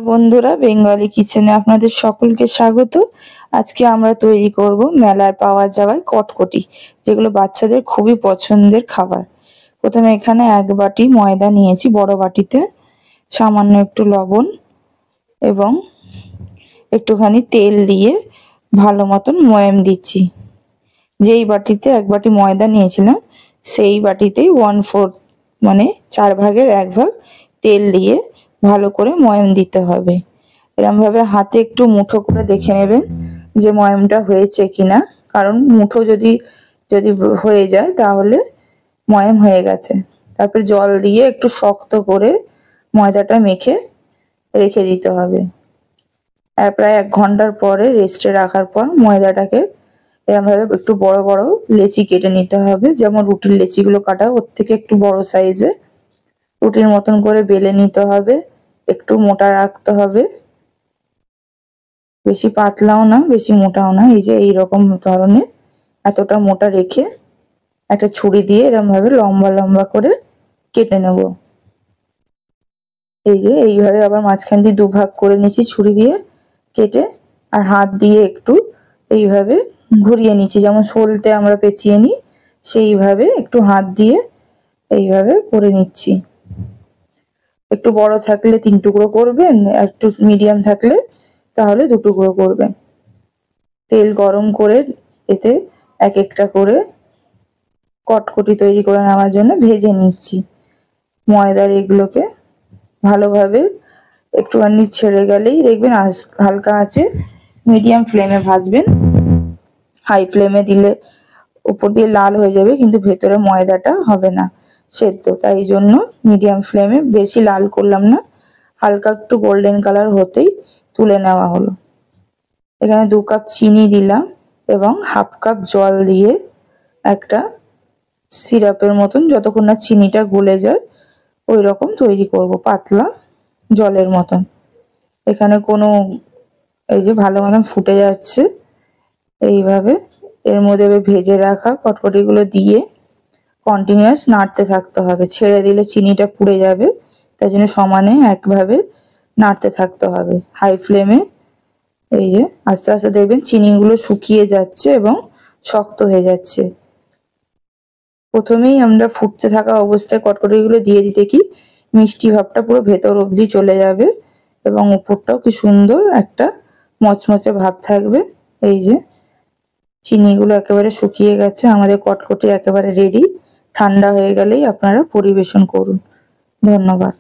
বন্ধুরা, বেঙ্গলি কিচেনে আপনাদের সকলকে স্বাগত। আজকে আমরা তৈরি করব মেলায় পাওয়া যাওয়া কটকটি, যেগুলো বাচ্চাদের খুবই পছন্দের খাবার। প্রথমে এখানে 1 বাটি ময়দা নিয়েছি বড় বাটিতে, সামান্য একটু লবণ এবং একটুখানি তেল দিয়ে ভালো মতন ময়াম দিচ্ছি। যেই বাটিতে 1 বাটি ময়দা নিয়েছিলাম সেই বাটিতেই 1/4 মানে 4 ভাগের 1 ভাগ তেল দিয়ে ভালো করে ময়াম দিতে হবে। এরকম ভাবে হাতে একটু মুঠো করে দেখে নেবেন যে ময়ামটা হয়েছে কিনা, কারণ মুঠো যদি হয়ে যায় তাহলে ময়াম হয়ে গেছে। তারপর জল দিয়ে একটু শক্ত করে ময়দাটা মেখে রেখে দিতে হবে। আর প্রায় 1 ঘন্টার পরে রেস্টে রাখার পর ময়দাটাকে এরকম ভাবে একটু বড় বড় লেচি কেটে নিতে হবে, যেমন রুটির লেচিগুলো কাটা ওর থেকে একটু বড় সাইজে রুটির মতন করে বেলে নিতে হবে। একটু মোটা রাখতে হবে, বেশি পাতলাও না বেশি মোটাও না। এই যে এইরকম ধরনের এতটা মোটা রেখে একটা ছুরি দিয়ে এরকম ভাবে লম্বা লম্বা করে কেটে নেব। এই যে এইভাবে আবার মাঝখান দিয়ে 2 ভাগ করে নিয়েছি ছুরি দিয়ে কেটে, আর হাত দিয়ে একটু এইভাবে ঘুরিয়ে নিচ্ছি, যেমন সলতে আমরা পেঁচিয়ে নিই সেইভাবে একটু হাত দিয়ে এইভাবে করে নিচ্ছি। একটু বড় থাকলে 3 টুকরো করবেন, একটু মিডিয়াম থাকলে তাহলে 2 টুকরো করবেন। তেল গরম করে এতে এক একটা করে কটকটি তৈরি করে নেওয়ার জন্য ভেজে নিচ্ছি। ময়দার এগুলোকে ভালোভাবে একটুখানি ছেড়ে গেলেই দেখবেন হালকা আছে মিডিয়াম ফ্লেমে ভাজবেন। হাই ফ্লেমে দিলে উপর দিয়ে লাল হয়ে যাবে কিন্তু ভেতরে ময়দাটা হবে না সেদ্ধ, তাই জন্য মিডিয়াম ফ্লেমে, বেশি লাল করলাম না, হালকা একটু গোল্ডেন কালার হতেই তুলে নেওয়া হলো। এখানে 2 কাপ চিনি দিলাম এবং 1/2 কাপ জল দিয়ে একটা সিরাপের মতন, যতক্ষণ না চিনিটা গলে যায় ওই রকম তৈরি করব, পাতলা জলের মতন। এখানে কোনো এই যে ভালো মতন ফুটে যাচ্ছে, এইভাবে এর মধ্যে ভেজে রাখা কটকটিগুলো দিয়ে কন্টিনিউয়াস নাড়তে থাকতে হবে। ছেড়ে দিলে চিনিটা পুড়ে যাবে, তাই জন্য সমানে একভাবে নাড়তে থাকতে হবে হাই ফ্লেমে। এই যে আস্তে আস্তে দেখবেন চিনিগুলো শুকিয়ে যাচ্ছে এবং শক্ত হয়ে যাচ্ছে। প্রথমেই আমরা ফুটতে থাকা অবস্থায় কটকটিগুলো দিয়ে দিতে কি মিষ্টি ভাবটা পুরো ভেতর অবধি চলে যাবে এবং উপরটাও কি সুন্দর একটা মচমচে ভাব থাকবে। এই যে চিনিগুলো একেবারে শুকিয়ে গেছে, আমাদের কটকটি একেবারে রেডি। ঠান্ডা হয়ে গেলেই আপনারা পরিবেশন করুন। ধন্যবাদ।